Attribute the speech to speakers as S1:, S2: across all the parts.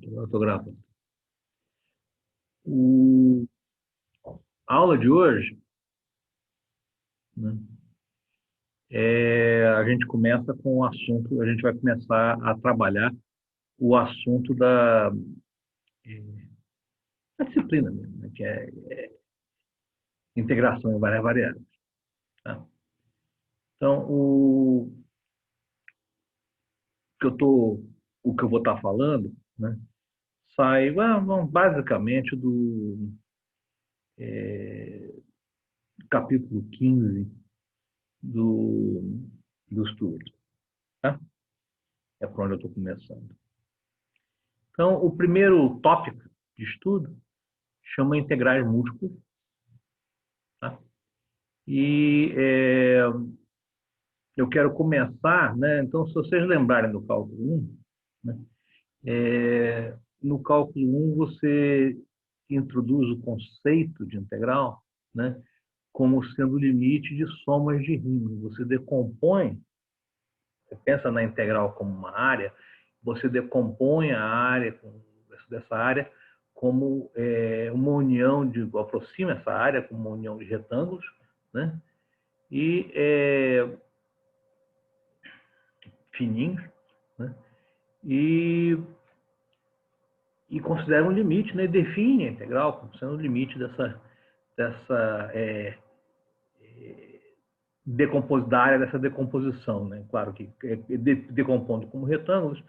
S1: Eu estou gravando. A aula de hoje, né, a gente começa com o assunto, a gente vai começar a trabalhar o assunto da disciplina mesmo, né, que é integração em várias variáveis. Tá? Então, o que eu vou estar falando, né, sai basicamente capítulo 15 do estudo. Tá? É por onde eu estou começando. Então, o primeiro tópico de estudo chama integrais múltiplas. Tá? E eu quero começar, né? Então, se vocês lembrarem do cálculo 1, né? No cálculo 1 você introduz o conceito de integral, né? Como sendo o limite de somas de Riemann. Você decompõe, você pensa na integral como uma área, você decompõe a área dessa área como uma união aproxima essa área como uma união de retângulos, né? E fininhos, né? E considera um limite, né? Define a integral como sendo o limite dessa da área dessa decomposição, né? Claro que decompondo como retângulos,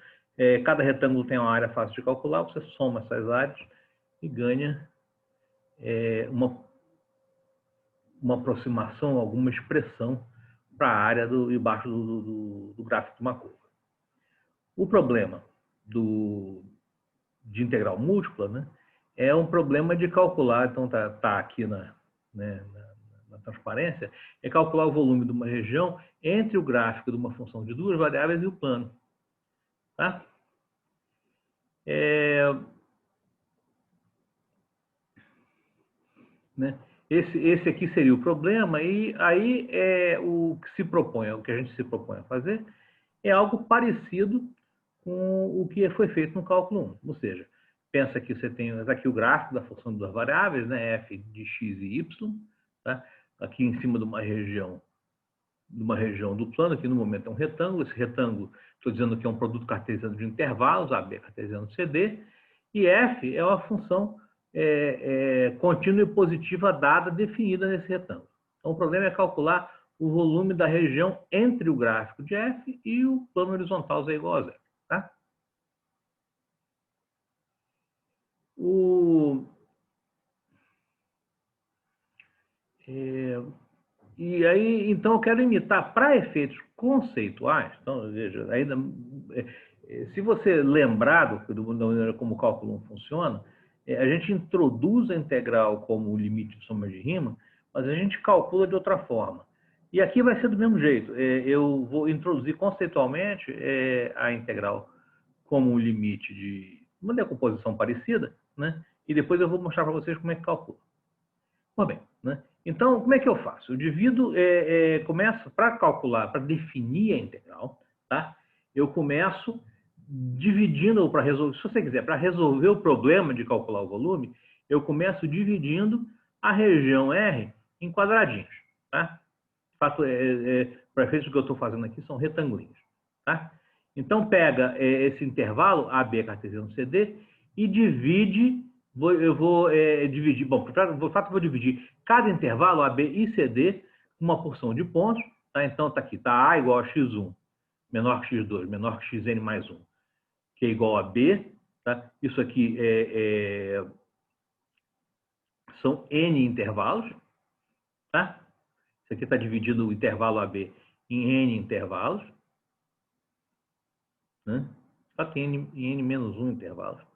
S1: cada retângulo tem uma área fácil de calcular, você soma essas áreas e ganha uma aproximação, alguma expressão para a área embaixo do gráfico de uma curva. O problema de integral múltipla, né, é um problema de calcular, então tá aqui na transparência, é calcular o volume de uma região entre o gráfico de uma função de duas variáveis e o plano. Tá? Né? Esse aqui seria o problema, e aí o que se propõe, o que a gente se propõe a fazer, é algo parecido com o que foi feito no cálculo 1. Ou seja, pensa que você tem aqui o gráfico da função de duas variáveis, né, f de x e y, tá? Aqui em cima de uma região do plano, aqui no momento é um retângulo. Esse retângulo, estou dizendo que é um produto cartesiano de intervalos, AB cartesiano CD, e f é uma função contínua e positiva dada, definida nesse retângulo. Então, o problema é calcular o volume da região entre o gráfico de f e o plano horizontal z igual a zero. Tá? E aí, então, eu quero imitar para efeitos conceituais. Então, veja, ainda, se você lembrar da maneira como o cálculo 1 funciona, a gente introduz a integral como o limite de soma de Riemann, mas a gente calcula de outra forma. E aqui vai ser do mesmo jeito. Eu vou introduzir conceitualmente a integral como um limite de uma decomposição parecida, né? E depois eu vou mostrar para vocês como é que calcula. Muito bem, né? Então, como é que eu faço? Eu divido, começo para calcular, para definir a integral, tá? Eu começo dividindo, ou para resolver, se você quiser, para resolver o problema de calcular o volume, eu começo dividindo a região R em quadradinhos, tá? De fato, para efeitos que eu estou fazendo aqui são retangulinhos, tá? Então, pega esse intervalo, AB cartesiano CD, e divide. Eu vou dividir, bom, de fato, vou dividir cada intervalo, AB e CD, uma porção de pontos. Tá? Então, está aqui, tá A igual a x1, menor que x2, menor que xn mais 1, que é igual a B. Tá? Isso aqui são N intervalos. Tá? Isso aqui está dividido o intervalo AB em N intervalos. Né? Só tem N menos 1 intervalos.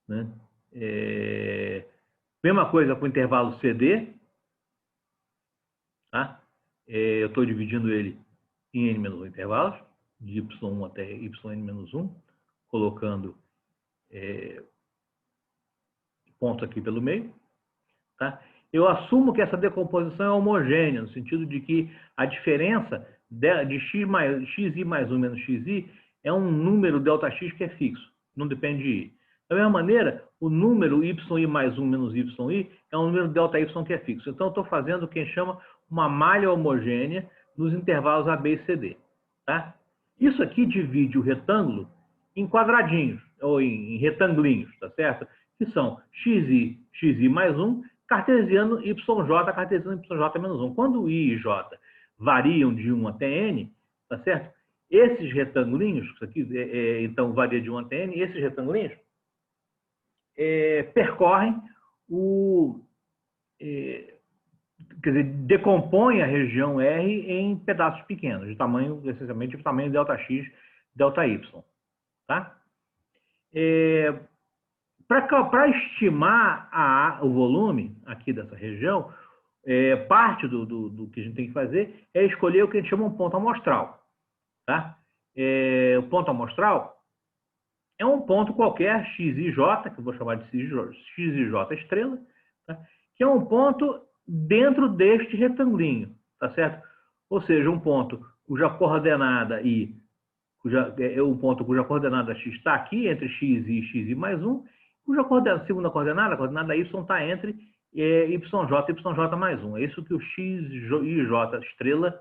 S1: Né? Mesma coisa com o intervalo CD. Tá? Eu estou dividindo ele em n menos 1 intervalos, de y1 até yn menos 1, colocando pontos aqui pelo meio. Tá? Eu assumo que essa decomposição é homogênea, no sentido de que a diferença de xi mais 1 menos xi é um número Δx que é fixo. não depende de I. Da mesma maneira, o número yi mais 1 menos yi é um número ΔY que é fixo. Então, eu estou fazendo o que a gente chama uma malha homogênea nos intervalos A, B e CD. Tá? Isso aqui divide o retângulo em quadradinhos, ou em retanglinhos, tá certo? Que são xi mais 1, cartesiano YJ, cartesiano YJ menos 1. Quando I e J variam de 1 até N, tá certo? Esses retangulinhos, isso aqui então varia de 1 até N, esses retangulinhos percorrem quer dizer, decompõem a região R em pedaços pequenos, de tamanho, essencialmente, de tamanho ΔX, ΔY. Tá? Para estimar o volume aqui dessa região, parte do que a gente tem que fazer é escolher o que a gente chama um ponto amostral. Tá? O ponto amostral é um ponto qualquer, XIJ, que eu vou chamar de XIJ estrela, tá? Que é um ponto dentro deste retangulinho, tá certo? Ou seja, um ponto cuja coordenada um ponto cuja coordenada x está aqui, entre x e xi mais 1, cuja segunda coordenada, a coordenada y, está entre YJ e YJ mais 1. É isso que o XIJ estrela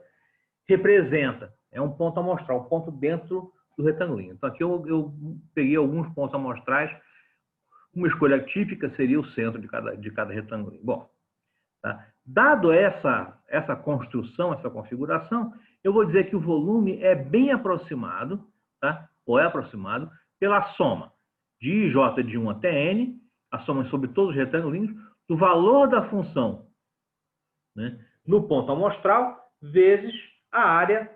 S1: representa. É um ponto amostral, um ponto dentro do retangulinho. Então, aqui eu peguei alguns pontos amostrais. Uma escolha típica seria o centro de cada retangulinho. Bom, tá? Dado essa construção, essa configuração, eu vou dizer que o volume é bem aproximado, tá? Ou é aproximado pela soma de IJ de 1 até N, a soma sobre todos os retangulinhos, do valor da função, né, no ponto amostral, vezes a área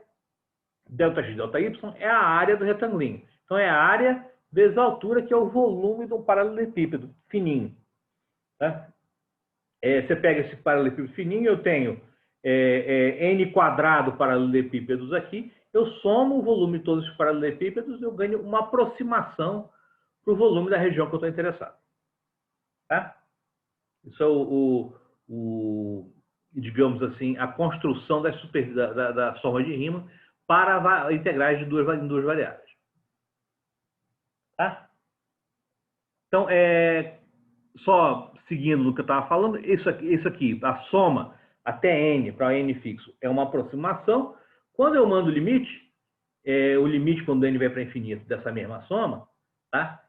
S1: ΔX, ΔY, é a área do retangulinho. Então, é a área vezes a altura, que é o volume de um paralelepípedo fininho. Tá? Você pega esse paralelepípedo fininho, eu tenho N quadrado paralelepípedos aqui, eu somo o volume de todos os paralelepípedos, eu ganho uma aproximação para o volume da região que eu estou interessado. Tá? Isso é digamos assim, a construção da soma de Riemann para integrais de duas variáveis. Tá? Então, só seguindo no que eu estava falando, isso aqui, a soma até N para N fixo é uma aproximação. Quando eu mando o limite quando N vai para infinito dessa mesma soma, tá?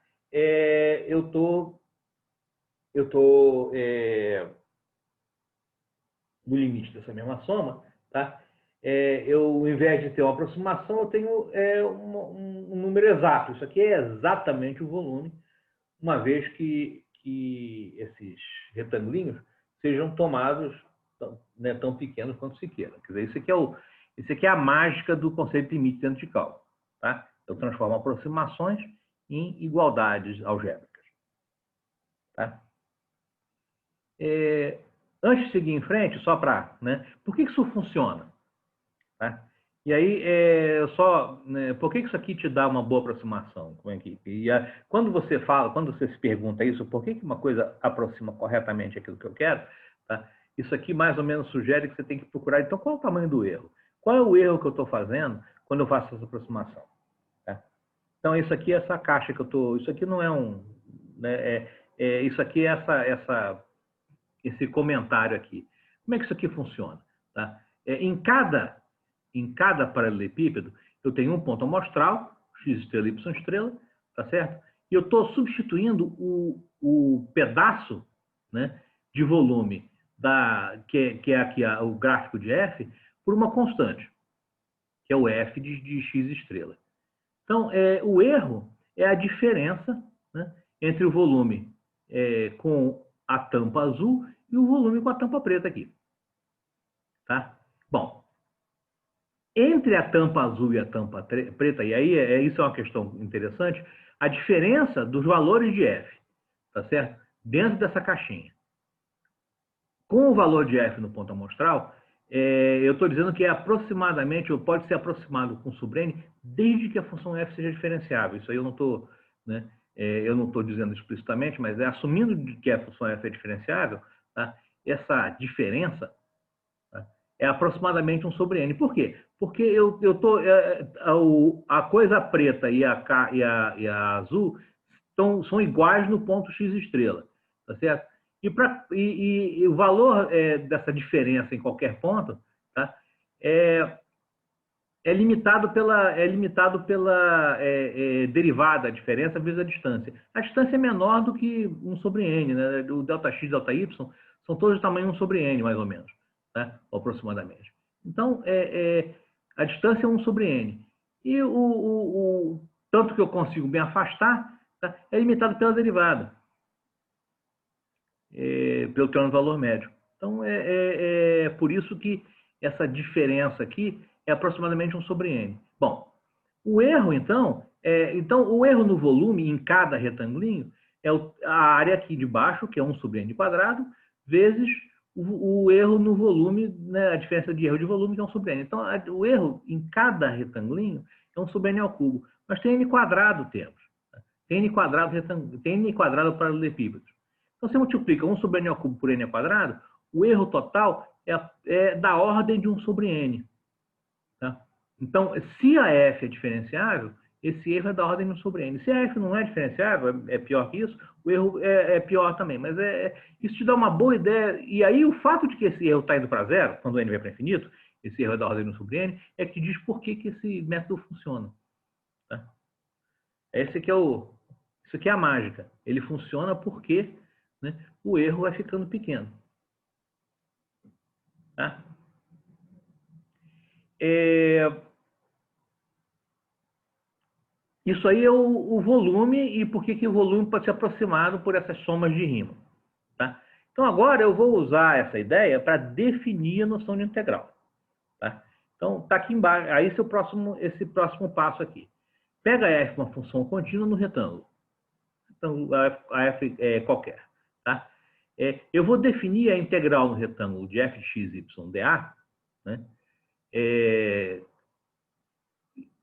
S1: No limite dessa mesma soma, tá? Ao invés de ter uma aproximação, eu tenho um número exato. Isso aqui é exatamente o volume, uma vez que esses retangulinhos sejam tomados tão pequenos quanto se queira. Quer dizer, isso aqui é a mágica do conceito de limite dentro de cálculo. Tá? Eu transformo aproximações em igualdades algébricas. Tá? Antes de seguir em frente, só para... por que isso funciona? Tá? E aí, por que isso aqui te dá uma boa aproximação com a equipe? E quando você se pergunta isso, por que uma coisa aproxima corretamente aquilo que eu quero, tá? Isso aqui mais ou menos sugere que você tem que procurar, então, qual é o tamanho do erro? Qual é o erro que eu estou fazendo quando eu faço essa aproximação? Tá? Então, isso aqui é essa caixa que eu estou... Isso aqui não é um... isso aqui é esse comentário aqui. Como é que isso aqui funciona? Tá? Em cada paralelepípedo, eu tenho um ponto amostral, x estrela, y estrela, tá certo? E eu estou substituindo o pedaço, né, de volume que é aqui o gráfico de F por uma constante, que é o F de x estrela. Então, o erro é a diferença, né, entre o volume com a tampa azul e o volume com a tampa preta aqui. Tá? Bom, entre a tampa azul e a tampa preta, e aí isso é uma questão interessante, a diferença dos valores de F, tá certo? Dentro dessa caixinha. Com o valor de F no ponto amostral, eu estou dizendo que aproximadamente, ou pode ser aproximado com sub N, desde que a função F seja diferenciável. Isso aí eu não estou, né, eu não estou dizendo explicitamente, mas assumindo que a função F é diferenciável, tá? Essa diferença é aproximadamente 1 sobre N. Por quê? Porque a coisa preta e a azul são iguais no ponto x estrela, tá certo? E o valor dessa diferença em qualquer ponto, tá? É limitado pela derivada, a diferença vezes a distância. A distância é menor do que 1 sobre n, né? O ΔX e ΔY são todos de tamanho 1 sobre n, mais ou menos, né? Aproximadamente. Então, a distância é 1 sobre n. E o tanto que eu consigo me afastar, tá? É limitado pela derivada, pelo teorema do valor médio. Então, é por isso que essa diferença aqui é aproximadamente 1 sobre n. Bom, o erro, então o erro no volume em cada retangulinho é a área aqui de baixo, que é 1 sobre n quadrado, vezes o erro no volume, né, a diferença de erro de volume, que é 1 sobre n. Então, o erro em cada retangulinho é 1 sobre n ao cubo. Mas tem n quadrado temos. Tem n quadrado paralelepípedo. Então, você multiplica 1 sobre n ao cubo por n ao quadrado, o erro total é da ordem de 1 sobre n. Tá? Então, se a f é diferenciável, esse erro é da ordem de 1 sobre n. Se a f não é diferenciável, é pior que isso, o erro é pior também. Mas isso te dá uma boa ideia. E aí, o fato de que esse erro está indo para zero, quando o n vai para infinito, esse erro é da ordem de 1 sobre n, é que diz por que esse método funciona. Tá? Isso aqui é a mágica. Ele funciona porque, né, o erro vai ficando pequeno. Tá? Isso aí é o volume e por que o volume pode ser aproximado por essas somas de Riemann. Tá? Então, agora eu vou usar essa ideia para definir a noção de integral. Tá? Então, está aqui embaixo. Aí esse próximo passo aqui. Pega f, uma função contínua, no retângulo. Então, a f é qualquer. Tá? Eu vou definir a integral no retângulo de f de x, y, dA, né,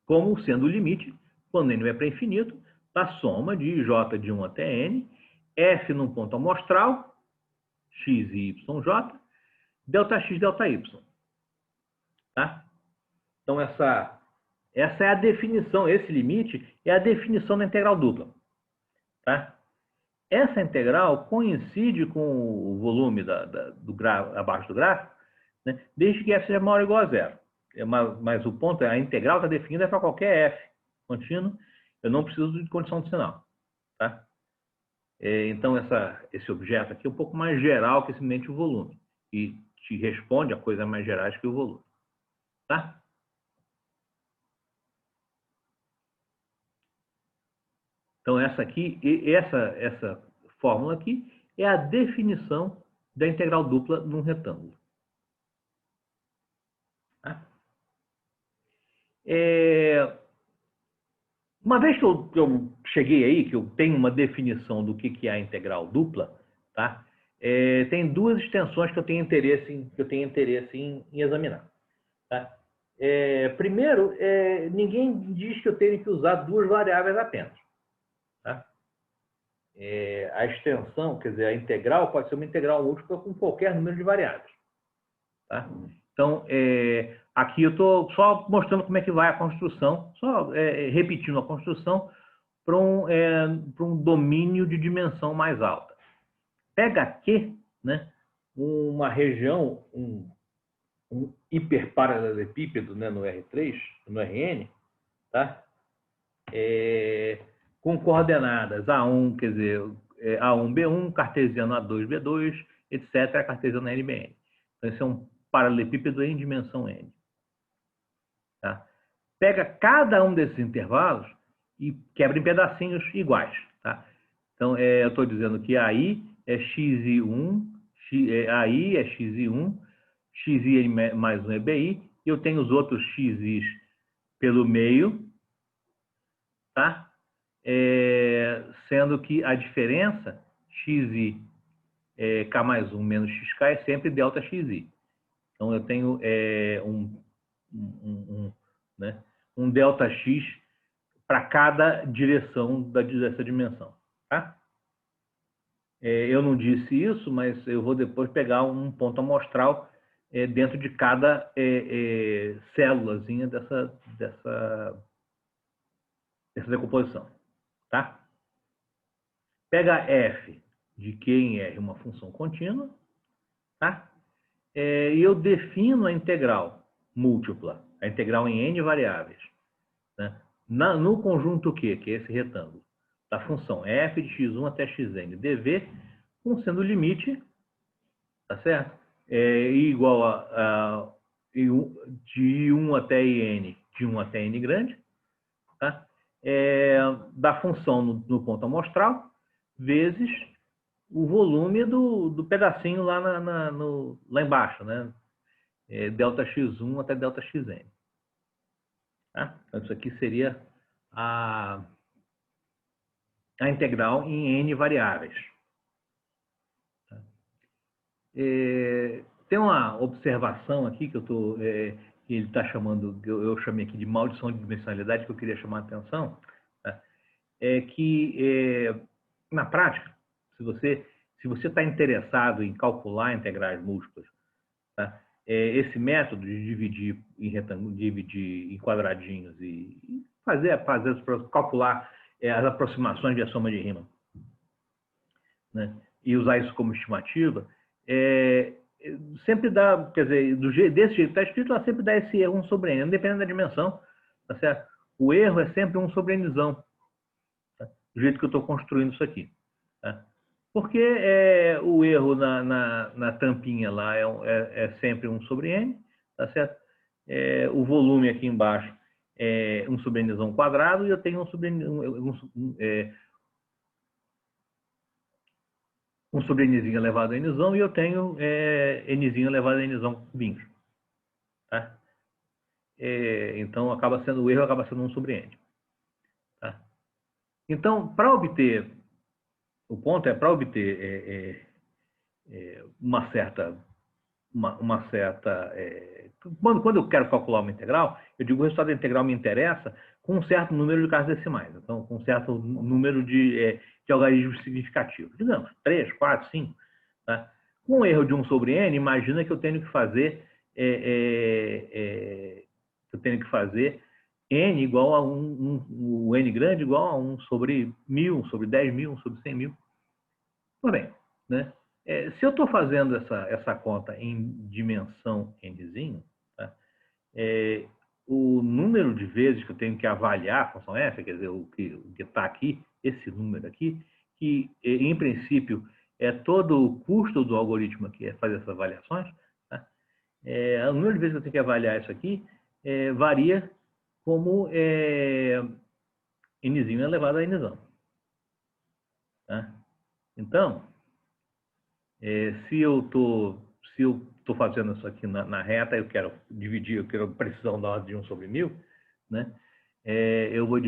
S1: como sendo o limite, quando n vai para infinito, da soma de j de 1 até n, f num ponto amostral, x e yj, ΔX, ΔY. Tá? Então, essa é a definição, esse limite é a definição da integral dupla. Tá? Essa integral coincide com o volume abaixo do gráfico, né, desde que f seja maior ou igual a zero. Mas o ponto é, a integral está definida para qualquer f contínuo, eu não preciso de condição de sinal. Tá? Então, esse objeto aqui é um pouco mais geral que simplesmente o volume, e te responde a coisas mais gerais que o volume. Tá? Então, essa fórmula aqui é a definição da integral dupla num retângulo. Tá? Uma vez que eu cheguei aí, que eu tenho uma definição do que é a integral dupla, tá? Tem duas extensões que eu tenho interesse em examinar. Tá? Primeiro, ninguém diz que eu tenho que usar duas variáveis apenas. Tá? A extensão, quer dizer, a integral pode ser uma integral múltipla com qualquer número de variáveis. Tá? Então, aqui eu estou só mostrando como é que vai a construção, só repetindo a construção para um domínio de dimensão mais alta. Pega aqui, né, uma região, um hiperparalelepípedo, né, no R3, no Rn, tá? Com coordenadas A1, quer dizer, A1, B1, cartesiano A2, B2, etc., cartesiano NBN. Então, esse é um paralelepípedo em dimensão n. Tá? Pega cada um desses intervalos e quebra em pedacinhos iguais. Tá? Então, eu estou dizendo que AI é xi1, AI é xi1, xi mais 1 é bi, e eu tenho os outros xis pelo meio, tá? Sendo que a diferença xi k mais 1 menos xk é sempre delta xi. Então, eu tenho né, um ΔX para cada direção dessa dimensão. Tá? Eu não disse isso, mas eu vou depois pegar um ponto amostral dentro de cada célulazinha dessa decomposição. Tá? pega f de Q em R, uma função contínua, tá? E eu defino a integral múltipla, a integral em n variáveis, né? No conjunto Q, que é esse retângulo, da função f de x1 até xn dv, com sendo o limite, tá certo? Igual de 1 até n, de 1 até n grande, tá? Da função no ponto amostral, vezes o volume do pedacinho lá, lá embaixo, né? Delta x1 até delta xn. Tá? Então, isso aqui seria a integral em n variáveis. Tá? Tem uma observação aqui que que ele está chamando, eu chamei aqui de maldição de dimensionalidade, que eu queria chamar a atenção, tá? Na prática, se você está interessado em calcular integrais múltiplas, tá? Esse método de dividir em retângulo, dividir em quadradinhos e calcular as aproximações de soma de Riemann, né? E usar isso como estimativa, sempre dá, quer dizer, desse jeito que está escrito, ela sempre dá esse erro 1 sobre n, não depende da dimensão, tá certo? O erro é sempre 1 sobre nzão, tá? Do jeito que eu estou construindo isso aqui, tá? Porque o erro na tampinha lá é sempre 1 sobre n, tá certo? O volume aqui embaixo é 1 sobre nzão quadrado, e eu tenho 1 sobre nzinho elevado a nzão, e eu tenho nzinho elevado a nzão cubinhos. Tá? Então, o erro acaba sendo 1 sobre n. Tá? Então, para obter, o ponto é para obter uma certa... quando eu quero calcular uma integral, eu digo o resultado da integral me interessa com um certo número de casas decimais, então com um certo número de algarismos significativos, digamos 3, 4, 5. Tá? Com um erro de 1 sobre n, imagina que eu tenho que fazer n igual a o n grande igual a 1 sobre 1000, 1 sobre 10.000, 1 sobre 100.000. Tudo bem, né? Se eu estou fazendo essa conta em dimensão nzinho, tá? O número de vezes que eu tenho que avaliar a função f, quer dizer, o que está aqui, esse número aqui, que em princípio é todo o custo do algoritmo que é fazer essas avaliações, tá? O número de vezes que eu tenho que avaliar isso aqui varia como nzinho elevado a nzão. Tá? Então, se eu estou fazendo isso aqui na reta, eu quero dividir, eu quero precisão da ordem de 1 sobre 1000, né? Eu vou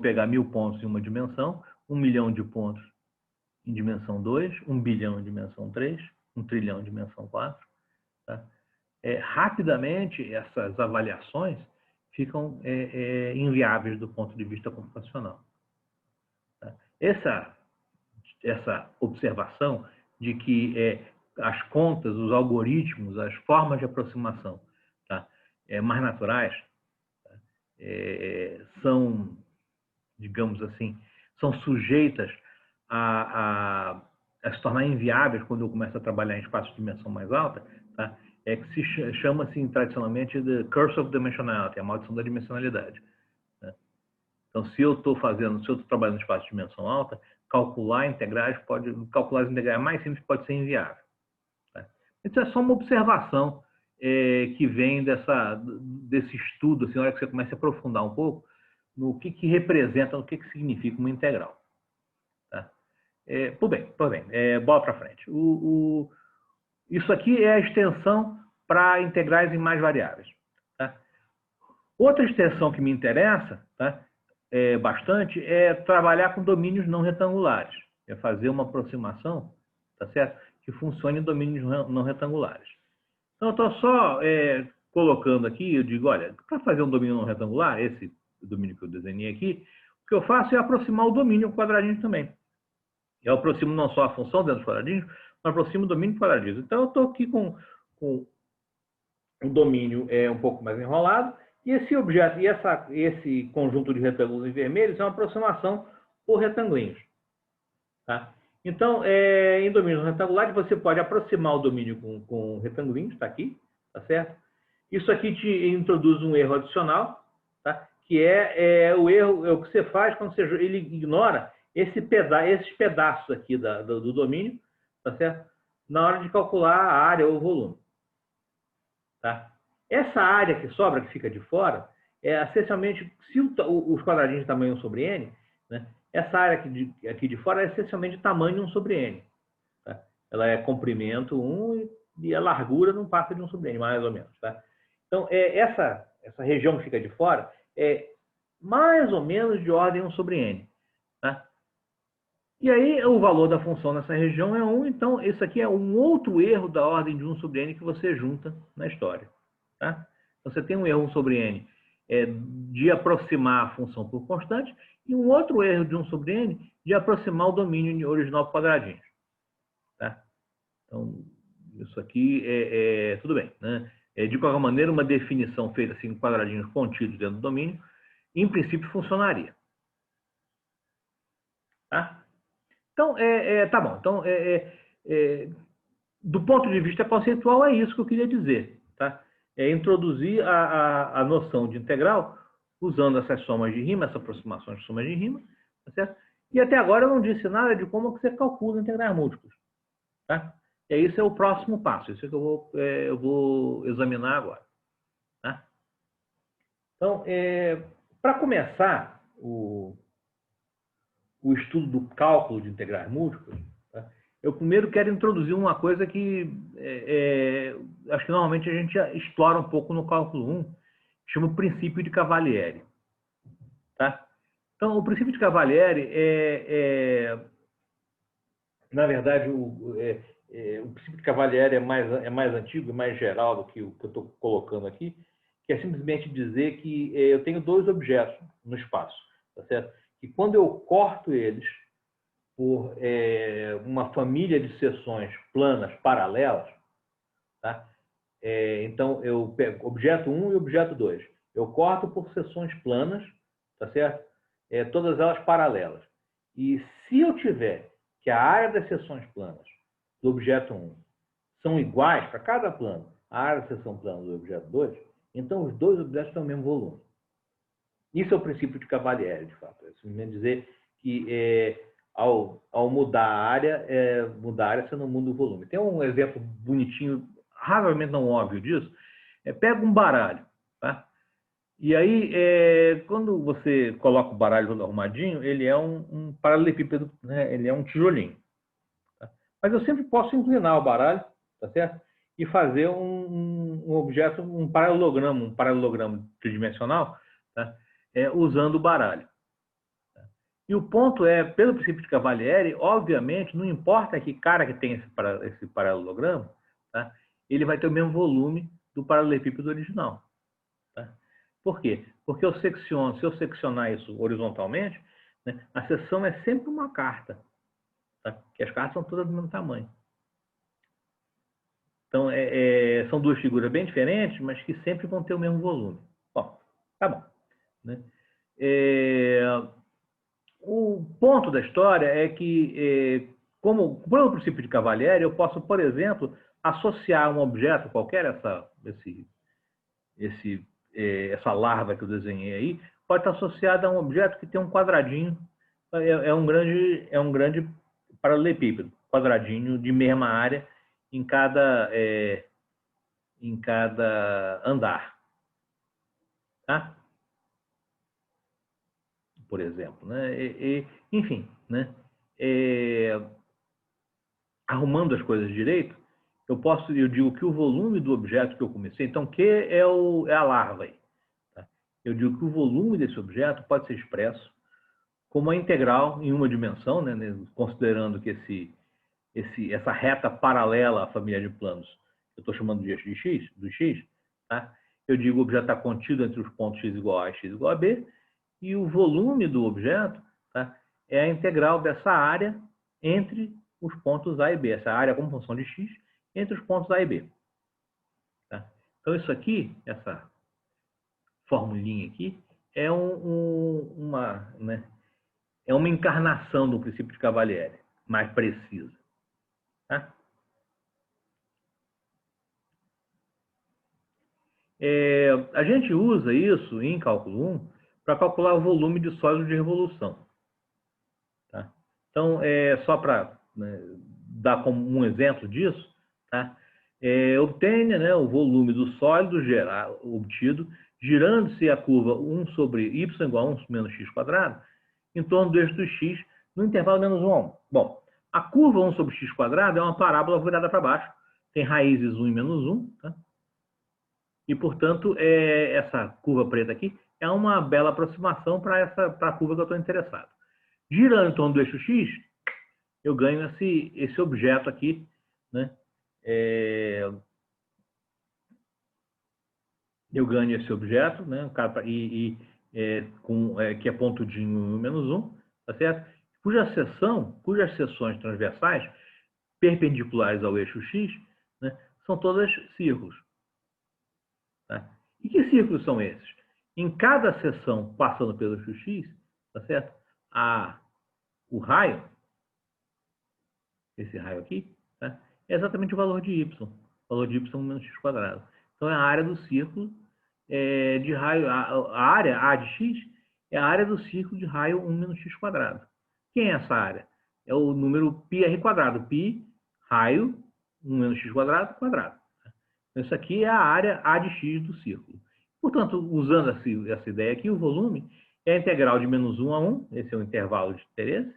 S1: pegar 1000 pontos em uma dimensão, 1 milhão de pontos em dimensão 2, 1 bilhão em dimensão 3, 1 trilhão em dimensão 4. Tá? Rapidamente, essas avaliações ficam inviáveis do ponto de vista computacional. Tá? Essa observação de que as contas, os algoritmos, as formas de aproximação, tá? Mais naturais, tá? São, digamos assim, são sujeitas a se tornar inviáveis quando eu começo a trabalhar em espaços de dimensão mais alta, tá? Que se chama assim, tradicionalmente the curse of dimensionality, a maldição da dimensionalidade. Né? Então, se eu estou trabalhando em espaço de dimensão alta, calcular as integrais mais simples pode ser inviável. Tá? Então, é só uma observação que vem desse estudo, assim, na hora que você começa a aprofundar um pouco no que representa, no que significa uma integral. Tá? Tudo bem. Bola para frente. Isso aqui é a extensão para integrais em mais variáveis. Tá? Outra extensão que me interessa, tá? Bastante, é trabalhar com domínios não retangulares. É fazer uma aproximação, tá certo? Que funcione em domínios não retangulares. Então, eu estou só colocando aqui, eu digo, olha, para fazer um domínio não retangular, esse domínio que eu desenhei aqui, o que eu faço é aproximar o domínio com quadradinhos também. Eu aproximo não só a função dentro dos quadradinhos, mas aproximo o domínio com quadradinhos. Então, eu estou aqui com o domínio um pouco mais enrolado, e esse objeto, esse conjunto de retângulos em vermelhos é uma aproximação por retangulinhos. Tá? Então, em domínios retangulares, você pode aproximar o domínio com retangulinhos, está aqui, tá certo? Isso aqui te introduz um erro adicional, tá? Que é o erro, é o que você faz quando ele ignora esses pedaços aqui do domínio, tá certo? Na hora de calcular a área ou o volume. Tá? Essa área que sobra, que fica de fora, é essencialmente, se os quadradinhos de tamanho 1 sobre n, né, essa área aqui de fora é essencialmente tamanho 1 sobre n. Tá? Ela é comprimento 1 e a largura não passa de 1 sobre n, mais ou menos. Tá? Então, essa região que fica de fora é mais ou menos de ordem 1 sobre n. Tá? E aí, o valor da função nessa região é 1, então isso aqui é um outro erro da ordem de 1 sobre n que você junta na história. Tá? Então, você tem um erro 1 sobre n de aproximar a função por constante e um outro erro de 1 sobre n de aproximar o domínio original por quadradinhos. Tá? Então, isso aqui tudo bem. Né? De qualquer maneira, uma definição feita assim, quadradinhos contidos dentro do domínio, em princípio, funcionaria. Tá? Então, tá bom. Então, do ponto de vista conceitual, é isso que eu queria dizer. Tá? É introduzir a noção de integral usando essas somas de rima, essas aproximações de somas de rima, tá certo? E até agora eu não disse nada de como você calcula integrais múltiplos. Tá? E aí, esse é o próximo passo, isso é que eu vou examinar agora. Tá? Então, para começar o estudo do cálculo de integrais múltiplos, tá? Eu primeiro quero introduzir uma coisa que acho que normalmente a gente explora um pouco no cálculo 1, que chama o princípio de Cavalieri. Tá? Então, o princípio de Cavalieri na verdade, o princípio de Cavalieri é mais antigo e mais geral do que o que eu estou colocando aqui, que é simplesmente dizer que eu tenho dois objetos no espaço, tá certo? E quando eu corto eles por uma família de seções planas paralelas, tá? Então, eu pego objeto 1 e objeto 2. Eu corto por seções planas, tá certo? Todas elas paralelas. E se eu tiver que a área das seções planas do objeto 1 são iguais para cada plano à área da seção plana do objeto 2, então os dois objetos têm o mesmo volume. Isso é o princípio de Cavalieri, de fato. É simplesmente dizer que ao mudar a área, você não muda o volume. Tem um exemplo bonitinho, razoavelmente não óbvio disso. Pega um baralho, tá? E aí, quando você coloca o baralho todo arrumadinho, ele é um paralelepípedo, né? Ele é um tijolinho. Tá? Mas eu sempre posso inclinar o baralho, tá certo? E fazer um objeto, um paralelogramo tridimensional, tá? Usando o baralho. E o ponto pelo princípio de Cavalieri, obviamente, não importa que cara que tem esse paralelogramo, tá? Ele vai ter o mesmo volume do paralelepípedo original. Tá? Por quê? Porque se eu seccionar isso horizontalmente, né, a seção é sempre uma carta. Tá? Que as cartas são todas do mesmo tamanho. Então, são duas figuras bem diferentes, mas que sempre vão ter o mesmo volume. Bom, tá bom. Né? O ponto da história é que, como pelo princípio de Cavalieri, eu posso, por exemplo, associar um objeto qualquer, essa larva que eu desenhei aí, pode estar associada a um objeto que tem um quadradinho, um grande paralelepípedo, quadradinho de mesma área em cada andar. Tá? Por exemplo. Né? Enfim, né? Arrumando as coisas direito, eu digo que o volume do objeto que eu comecei, então Q é a larva aí. Tá? Eu digo que o volume desse objeto pode ser expresso como uma integral em uma dimensão, né? Considerando que essa reta paralela à família de planos, eu estou chamando de eixo de x, do x, tá? Eu digo que o objeto está contido entre os pontos x igual a x igual a b, e o volume do objeto, tá? É a integral dessa área entre os pontos A e B, essa área como função de x entre os pontos A e B. Tá? Então, isso aqui, essa formulinha aqui, é uma encarnação do princípio de Cavalieri. mais precisa. Tá? A gente usa isso em cálculo 1 para calcular o volume de sólido de revolução. Tá? Então, só para, né, dar como um exemplo disso, tá? Obtenha, né, o volume do sólido obtido, girando-se a curva 1 sobre y igual a 1 menos x quadrado, em torno do eixo do x, no intervalo menos 1 a 1. Bom, a curva 1 sobre x quadrado é uma parábola virada para baixo, tem raízes 1 e menos 1, tá? E, portanto, essa curva preta aqui é uma bela aproximação para a curva que eu estou interessado. Girando em torno do eixo x, eu ganho esse objeto aqui, né? Eu ganho esse objeto, né? Que é ponto de 1 menos 1, tá certo? Cujas seções transversais perpendiculares ao eixo x, né, são todas círculos. Tá? E que círculos são esses? Em cada seção passando pelo eixo x, tá certo? O raio, esse raio aqui, tá? É exatamente o valor de y. O valor de y menos x quadrado. Então, é a área do círculo de raio. A área A de x é a área do círculo de raio 1 menos x quadrado. Quem é essa área? É o número πr quadrado. Π, raio, 1 menos x quadrado, quadrado. Isso aqui é a área A de x do círculo. Portanto, usando essa ideia aqui, o volume é a integral de menos 1 a 1, esse é o intervalo de interesse,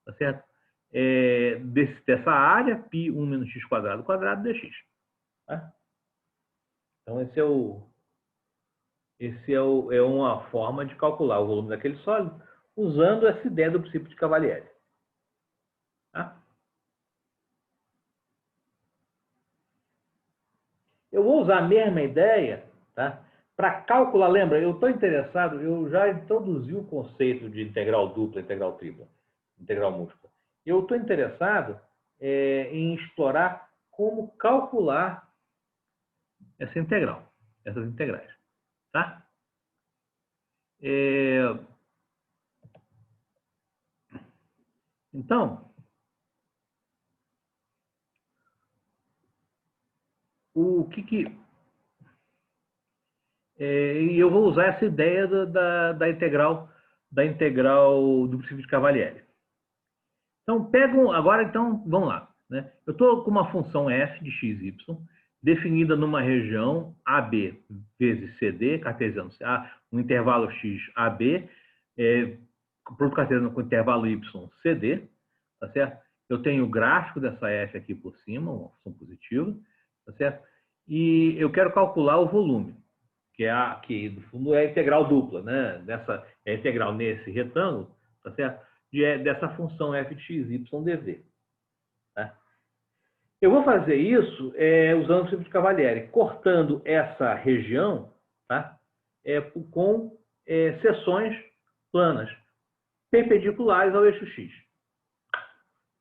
S1: tá certo? Dessa área, π 1 menos x quadrado, quadrado dx. Tá? Então, é uma forma de calcular o volume daquele sólido usando essa ideia do princípio de Cavalieri. Tá? Eu vou usar a mesma ideia, tá, para calcular. Lembra, eu estou interessado, eu já introduzi o conceito de integral dupla, integral tripla, integral múltipla. Eu estou interessado em explorar como calcular essa integral, essas integrais. Tá? Então, eu vou usar essa ideia da integral do princípio de Cavalieri. Então, vamos lá. Né? Eu estou com uma função f de x, y, definida numa região AB vezes CD, cartesiano, um intervalo x AB, produto cartesiano com intervalo y CD, tá certo? Eu tenho o gráfico dessa f aqui por cima, uma função positiva, tá certo? E eu quero calcular o volume, que no fundo é a integral dupla, né? É a integral nesse retângulo, tá certo? Dessa função f de x, y, dv. Tá? Eu vou fazer isso usando o princípio de Cavalieri, cortando essa região, tá? Com seções planas, perpendiculares ao eixo x.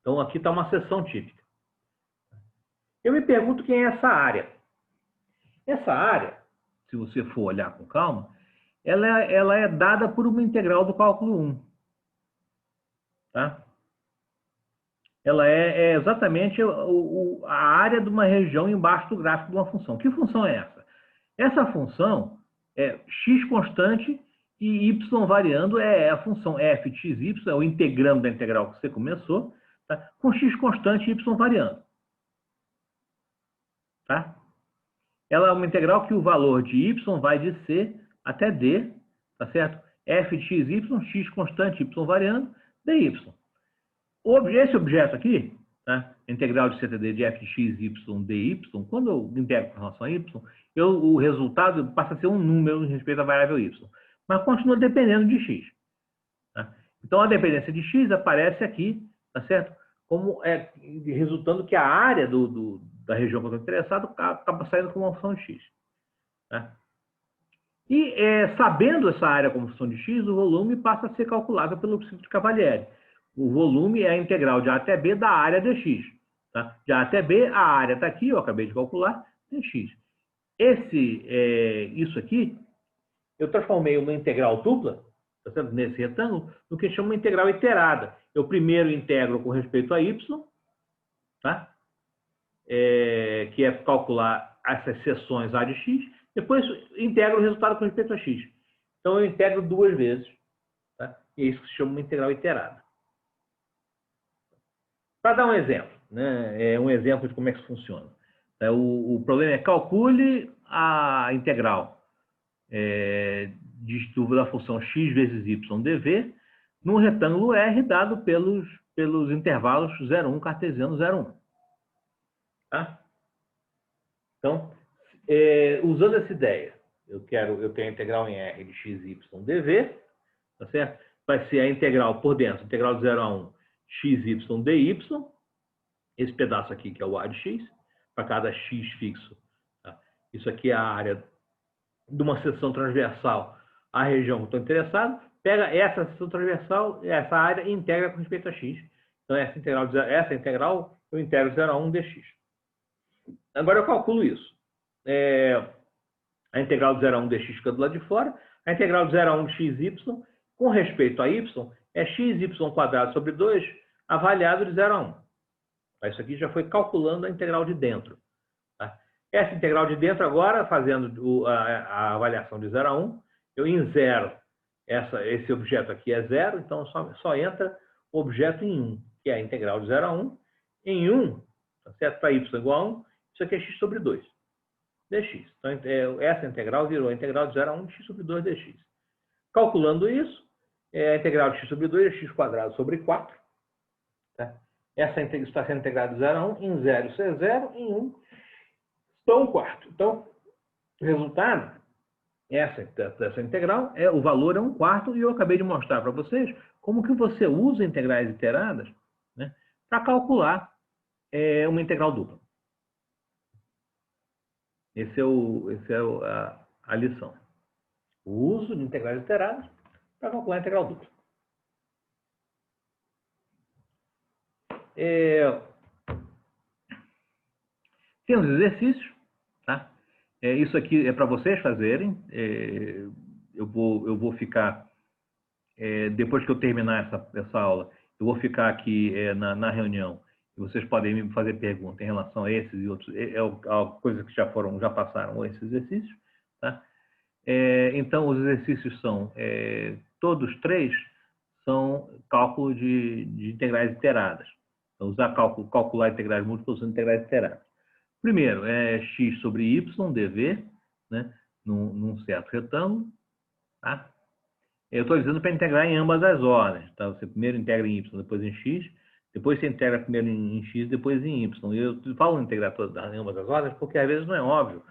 S1: Então, aqui está uma seção típica. Eu me pergunto quem é essa área. Essa área, se você for olhar com calma, ela é dada por uma integral do cálculo 1. Tá? Ela é exatamente a área de uma região embaixo do gráfico de uma função. Que função é essa? Essa função é x constante e y variando, é a função f de x, y, é o integrando da integral que você começou, tá? Com x constante e y variando. Tá? Ela é uma integral que o valor de y vai de c até d, tá certo? F de x, y, x constante, y variando, dy. Esse objeto aqui, tá? Integral de CTD de f de x, y, dy, quando eu integro com relação a y, o resultado passa a ser um número em respeito à variável y. Mas continua dependendo de x. Tá? Então, a dependência de x aparece aqui, tá certo? Como resultando que a área da região que eu estou interessado acaba saindo como uma função de x. Tá? E, sabendo essa área como função de x, o volume passa a ser calculável pelo princípio de Cavalieri. O volume é a integral de A até B da área dx. Tá? De A até B, a área está aqui, eu acabei de calcular, dx. Isso aqui, eu transformei uma integral dupla, tá certo? Nesse retângulo, no que chama uma integral iterada. Eu primeiro integro com respeito a y, tá? Que é calcular essas seções a de x, depois integro o resultado com respeito a x. Então, eu integro duas vezes, tá? E é isso que se chama uma integral iterada. Para dar um exemplo, né? Um exemplo de como é que isso funciona. O problema é calcule a integral da função x vezes y dv num retângulo R dado pelos intervalos 0,1 cartesiano 0,1. Tá? Então, usando essa ideia, eu tenho a integral em R de x, y, dv, tá certo? Vai ser a integral por dentro, integral de 0 a 1, x, y, dy, esse pedaço aqui que é o a de x, para cada x fixo. Tá? Isso aqui é a área de uma seção transversal à região que eu estou interessado, pega essa seção transversal, essa área, e integra com respeito a x. Então, essa integral eu integro 0 a 1 dx. Agora eu calculo isso. A integral de 0 a 1 dx fica do lado de fora. A integral de 0 a 1 de xy, com respeito a y, é xy quadrado sobre 2, avaliado de 0 a 1. Isso aqui já foi calculando a integral de dentro. Tá? Essa integral de dentro, agora, fazendo a avaliação de 0 a 1, eu insero esse objeto aqui é 0, então só entra o objeto em 1, que é a integral de 0 a 1. Em 1, tá certo? Para y igual a 1, isso aqui é x sobre 2 dx. Então, essa integral virou a integral de 0 a 1 de x sobre 2 dx. Calculando isso, a integral de x sobre 2 é x quadrado sobre 4. Tá? Isso está sendo integrado de 0 a 1, em 0 isso é 0, em 1 então 1 quarto. Então, o resultado, essa integral, o valor é 1 quarto, e eu acabei de mostrar para vocês como que você usa integrais iteradas, né, para calcular uma integral dupla. Essa é a lição. O uso de integrais iteradas para calcular a integral dupla. Tem os exercícios, tá? Isso aqui é para vocês fazerem. Eu vou ficar, depois que eu terminar essa aula, eu vou ficar aqui na reunião, e vocês podem me fazer perguntas em relação a esses e outros, coisas que já passaram esses exercícios, tá? Então, os exercícios são, todos três, são cálculo de integrais iteradas. Então, calcular integrais múltiplas usando integrais iteradas. Primeiro, x sobre y, dv, né, num certo retângulo. Tá? Eu estou dizendo para integrar em ambas as ordens. Tá? Você primeiro integra em y, depois em x, depois você integra primeiro em x, depois em y. Eu falo integrar em ambas as ordens porque às vezes não é óbvio.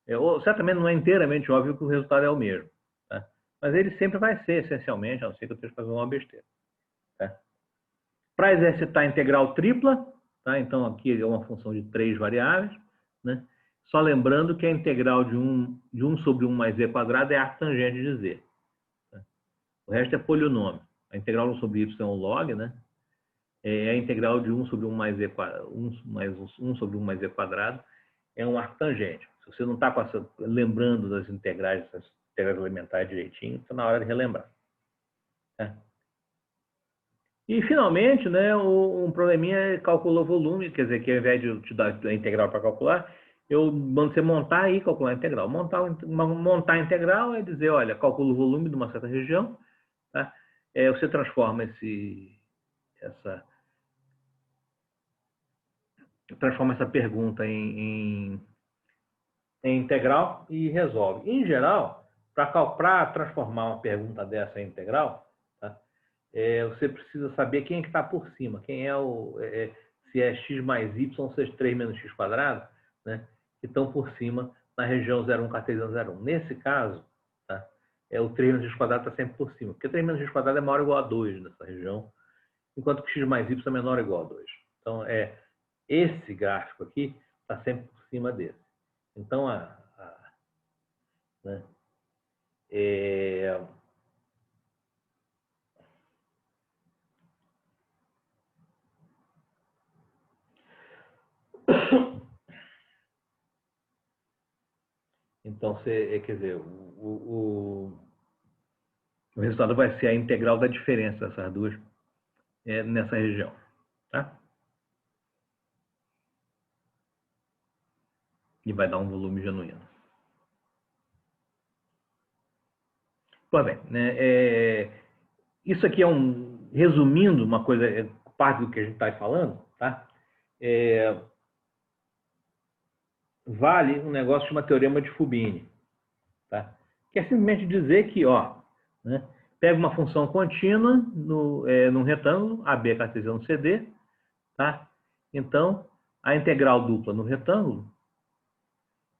S1: Ou certamente não é inteiramente óbvio que o resultado é o mesmo. Tá? Mas ele sempre vai ser, essencialmente, a não ser que eu esteja fazendo uma besteira. Tá? Para exercitar a integral tripla, tá? Então aqui é uma função de 3 variáveis, né? Só lembrando que a integral de 1 sobre 1 mais z quadrado é arctangente de z. Tá? O resto é polinômio. A integral 1 sobre y é um log, né? A integral de 1 sobre 1 mais z quadrado, 1 sobre 1 mais z quadrado é um arctangente. Se você não está lembrando das integrais elementares direitinho, está na hora de relembrar. Tá? E, finalmente, né, um probleminha é calcular o volume, quer dizer, que ao invés de eu te dar a integral para calcular, eu mando você montar e calcular a integral. Montar a integral é dizer, olha, calcula o volume de uma certa região, tá? Você transforma essa pergunta em integral e resolve. Em geral, para transformar uma pergunta dessa em integral, você precisa saber quem é que está por cima, se é x mais y, ou se é 3 menos x quadrado, né, que estão por cima na região 0,1 cartesiano 0,1. Nesse caso, tá, o 3 menos x quadrado está sempre por cima, porque 3 menos x quadrado é maior ou igual a 2 nessa região, enquanto que x mais y é menor ou igual a 2. Então, esse gráfico aqui está sempre por cima desse. Então, né, então, quer dizer, O resultado vai ser a integral da diferença dessas duas nessa região. Tá? E vai dar um volume genuíno. Pois bem, né, isso aqui resumindo uma coisa, parte do que a gente está falando, tá? Vale um negócio chamado Teorema de Fubini, tá? Que é simplesmente dizer que, ó, né, pega uma função contínua num retângulo, AB cartesiano CD, tá? Então, a integral dupla no retângulo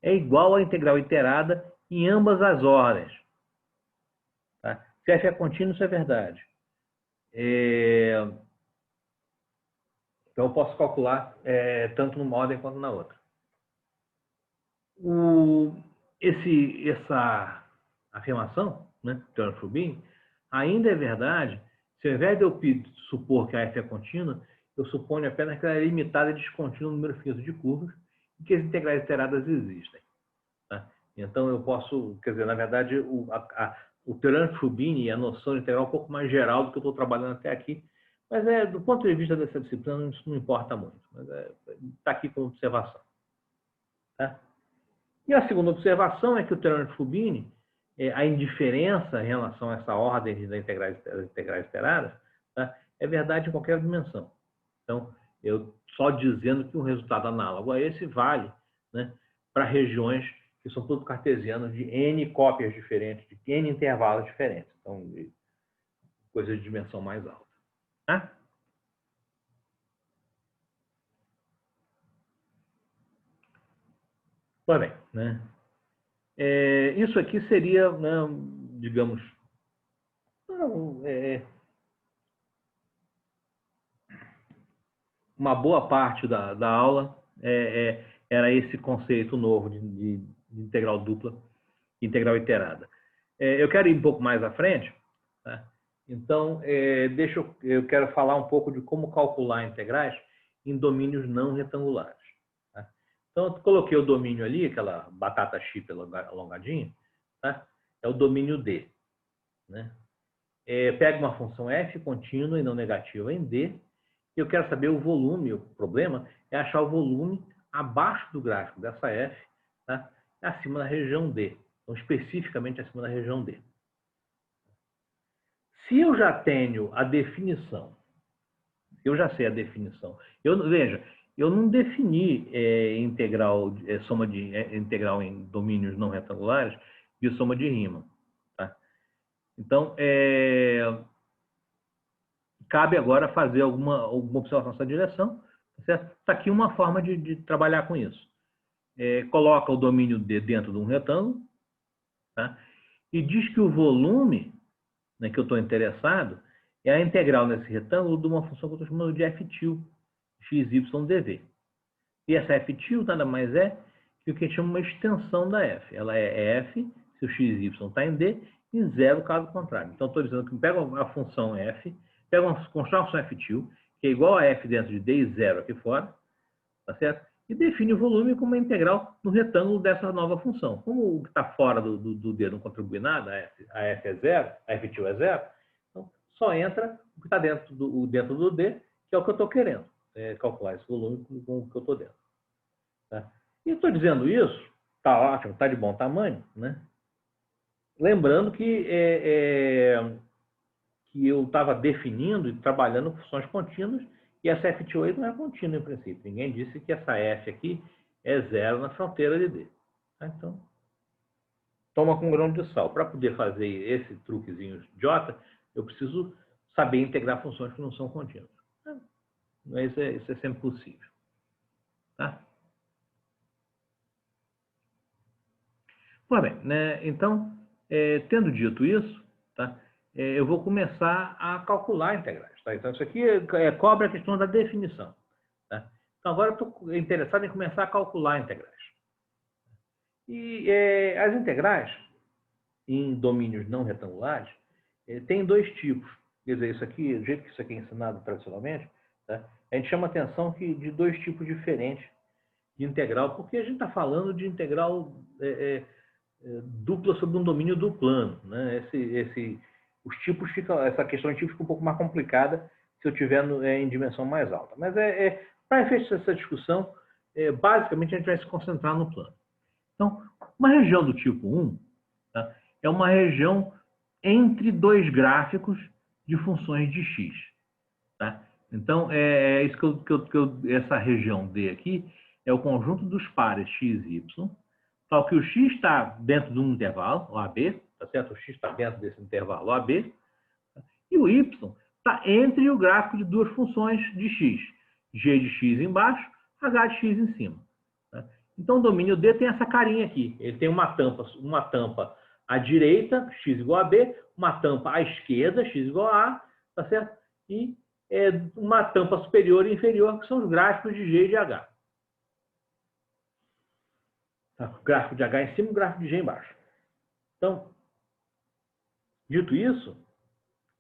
S1: é igual à integral iterada em ambas as ordens. Tá? Se f é contínuo, isso é verdade. Então, eu posso calcular tanto numa ordem quanto na outra. Essa afirmação, né, Teorema de Fubini, ainda é verdade se ao invés de eu supor que a f é contínua, eu suponho apenas que ela é limitada e descontínua no número finito de curvas e que as integrais iteradas existem. Tá? Então, eu posso, quer dizer, na verdade, o Teorema de Fubini e a noção de integral é um pouco mais geral do que eu estou trabalhando até aqui, mas do ponto de vista dessa disciplina, isso não importa muito, mas está aqui como observação. Tá? E a segunda observação é que o Teorema de Fubini, a indiferença em relação a essa ordem das integrais iteradas, tá? É verdade em qualquer dimensão. Então, eu só dizendo que um resultado análogo a esse vale, né, para regiões que são todos cartesianos de N cópias diferentes, de N intervalos diferentes. Então, coisa de dimensão mais alta. Tá? Pois bem, né? Isso aqui seria, né, digamos, uma boa parte da aula era esse conceito novo de integral dupla, integral iterada. Eu quero ir um pouco mais à frente, tá? Então, eu quero falar um pouco de como calcular integrais em domínios não retangulares. Tá? Então, eu coloquei o domínio ali, aquela batata chip alongadinha, tá? É o domínio D. Né? Pega uma função f contínua e não negativa em D, e eu quero saber o volume. O problema é achar o volume abaixo do gráfico dessa f, tá? Acima da região D. Então, especificamente acima da região D. Se eu já tenho a definição, eu já sei a definição. Veja, eu não defini soma de integral em domínios não retangulares de soma de Riemann. Tá? Então, cabe agora fazer alguma observação nessa direção. Está aqui uma forma de trabalhar com isso. Coloca o domínio D dentro de um retângulo, tá? E diz que o volume, né, que eu estou interessado é a integral nesse retângulo de uma função que eu estou chamando de f til, xy/dv. E essa f til nada mais é que o que a gente chama uma extensão da f. Ela é f se o xy está em D e zero caso contrário. Então, estou dizendo que pega a função f, constrói uma função f til, que é igual a f dentro de D e zero aqui fora, tá certo? E define o volume como uma integral no retângulo dessa nova função. Como o que está fora do D não contribui nada, a f é zero, a f til é zero, então só entra o que está dentro do D, que é o que eu estou querendo, calcular esse volume com o que eu estou dentro. Tá? E estou dizendo isso, está ótimo, está de bom tamanho, né? Lembrando que eu estava definindo e trabalhando funções contínuas, e essa f til não é contínua em princípio. Ninguém disse que essa f aqui é zero na fronteira de D. Tá? Então, toma com um grão de sal. Para poder fazer esse truquezinho idiota, eu preciso saber integrar funções que não são contínuas. Isso é sempre possível. Tá? Pois bem, né? Então, tendo dito isso, tá? Eu vou começar a calcular integrais. Tá? Então, isso aqui cobre a questão da definição. Tá? Então, agora eu estou interessado em começar a calcular integrais. E as integrais, em domínios não retangulares, tem dois tipos. Quer dizer, isso aqui, do jeito que isso aqui é ensinado tradicionalmente, tá? A gente chama atenção de dois tipos diferentes de integral, porque a gente está falando de integral dupla sobre um domínio duplano. Né? os tipos ficam, essa questão de tipo fica um pouco mais complicada se eu tiver em dimensão mais alta. Mas para efeito dessa discussão, basicamente a gente vai se concentrar no plano. Então, uma região do tipo 1, tá, é uma região entre dois gráficos de funções de x. Tá? Então, é isso essa região D aqui é o conjunto dos pares x e y, tal que o x está dentro de um intervalo, o AB, tá certo? O x está dentro desse intervalo AB, tá? E o y está entre o gráfico de duas funções de x, g de x embaixo, h de x em cima. Tá? Então, o domínio D tem essa carinha aqui. Ele tem uma tampa à direita, x igual a B, uma tampa à esquerda, x igual a A, tá certo? E uma tampa superior e inferior, que são os gráficos de G e de H. Tá? O gráfico de H em cima e o gráfico de G embaixo. Então, dito isso,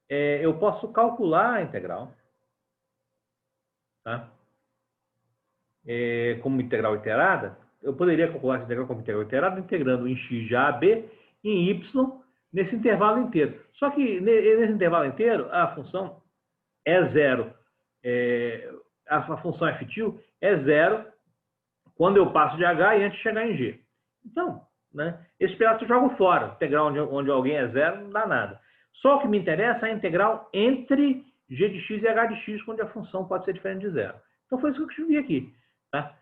S1: eu posso calcular a integral, tá? Como integral iterada. Eu poderia calcular essa integral como integral iterada integrando em x de A a B e em y nesse intervalo inteiro. Só que nesse intervalo inteiro, a função é zero. A função f é zero quando eu passo de H e antes de chegar em G. Então, né, esse pedaço eu jogo fora. Integral onde alguém é zero não dá nada. Só o que me interessa é a integral entre G de x e H de x, onde a função pode ser diferente de zero. Então foi isso que eu escrevi aqui. Tá?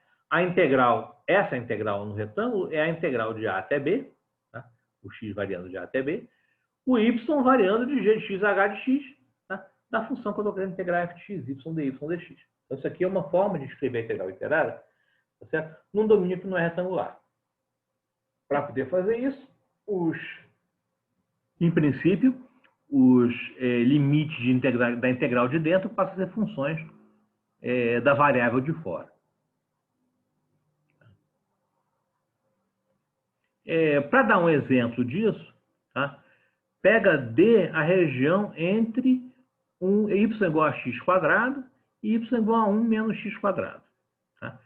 S1: Essa integral no retângulo é a integral de A até B, tá? O x variando de A até B, o y variando de G de x a H de x, tá? Da função que eu estou querendo integrar f de x, y de y dx. Então isso aqui é uma forma de escrever a integral iterada, tá certo? Num domínio que não é retangular. Para poder fazer isso, em princípio, os limites da integral de dentro passam a ser funções da variável de fora. Para dar um exemplo disso, tá? Pega D a região entre y igual a x quadrado e y igual a 1 menos x quadrado. Tá?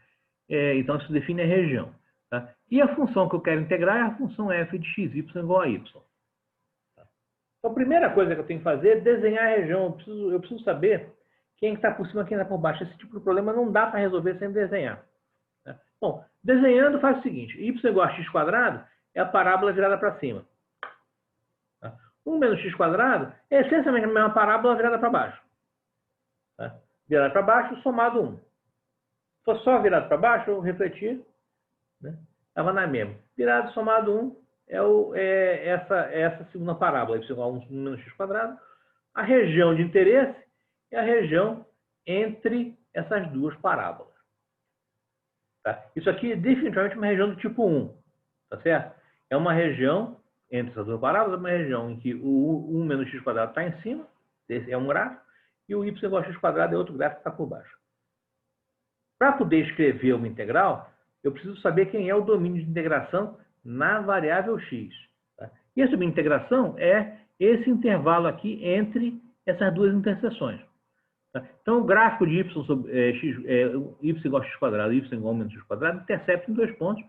S1: Então, isso define a região. Tá? E a função que eu quero integrar é a função f de x, y igual a y. Tá? Então, a primeira coisa que eu tenho que fazer é desenhar a região. Eu preciso saber quem está por cima e quem está por baixo. Esse tipo de problema não dá para resolver sem desenhar. Tá? Bom, desenhando faz o seguinte. Y igual a x quadrado é a parábola virada para cima. 1 menos x quadrado é essencialmente a mesma parábola virada para baixo. Tá? Virada para baixo, somado 1. Se fosse só virado para baixo, eu refletir, né? Estava na mesma. Virado, somado 1 é essa segunda parábola, y igual a 1 menos x quadrado. A região de interesse é a região entre essas duas parábolas. Tá? Isso aqui é definitivamente uma região do tipo 1. Tá certo? É uma região entre essas duas parábolas, uma região em que o 1 menos x quadrado está em cima, esse é um gráfico, e o y igual a x quadrado é outro gráfico que está por baixo. Para poder escrever uma integral, eu preciso saber quem é o domínio de integração na variável x. Tá? E esse domínio de integração é esse intervalo aqui entre essas duas interseções. Tá? Então, o gráfico de y, sobre, y igual a x quadrado e y igual a menos x quadrado intercepta em dois pontos.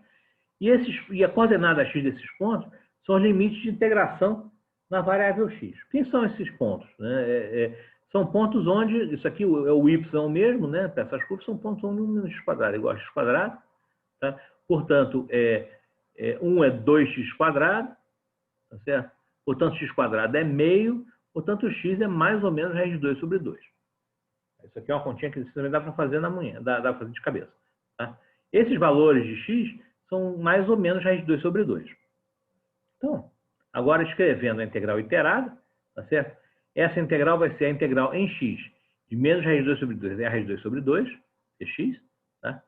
S1: E a coordenada x desses pontos são os limites de integração na variável x. Quem são esses pontos? São pontos onde, isso aqui é o y mesmo, né? Para essas curvas, são pontos onde 1 menos x quadrado é igual a x quadrado. Tá? Portanto, 1 é 2x quadrado, tá certo? Portanto, x quadrado é meio, portanto, x é mais ou menos raiz de 2 sobre 2. Isso aqui é uma continha que também dá para fazer na manhã, dá para fazer de cabeça. Tá? Esses valores de x são mais ou menos raiz de 2 sobre 2. Então, agora escrevendo a integral iterada, tá certo? Essa integral vai ser a integral em x de menos raiz de 2 sobre 2 é a raiz de 2 sobre 2, dx, tá?